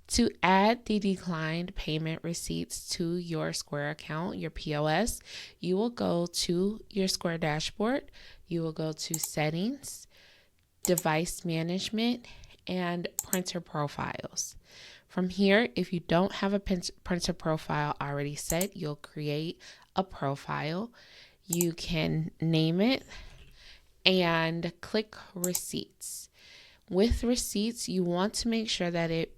To add the declined payment receipts to your Square account, your POS, you will go to your Square dashboard. You will go to Settings, Device Management, and Printer Profiles. From here, if you don't have a printer profile already set, you'll create a profile. You can name it and click Receipts. With receipts, you want to make sure that it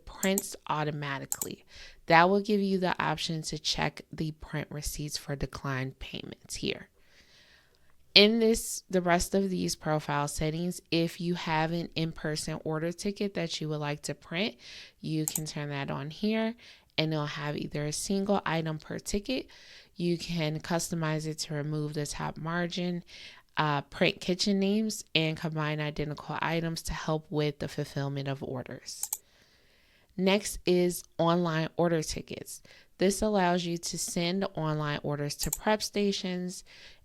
prints automatically. That will give you the option to check the print receipts for declined payments here. In the rest of these profile settings, if you have an in-person order ticket that you would like to print, you can turn that on here, and it'll have either a single item per ticket. You can customize it to remove the top margin, print kitchen names, and combine identical items to help with the fulfillment of orders. Next is online order tickets. This allows you to send online orders to prep stations,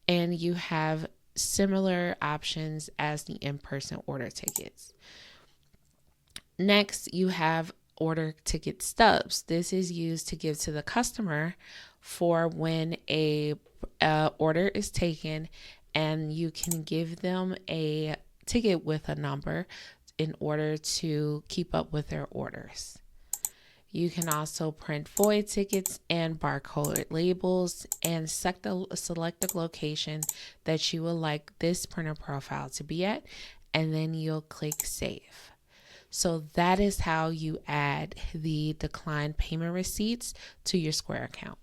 and you have similar options as the in-person order tickets. Next, you have order ticket stubs. This is used to give to the customer for when a order is taken, and you can give them a ticket with a number in order to keep up with their orders. You can also print void tickets and barcode labels, and select the location that you would like this printer profile to be at, and then you'll click Save. So that is how you add the declined payment receipts to your Square account.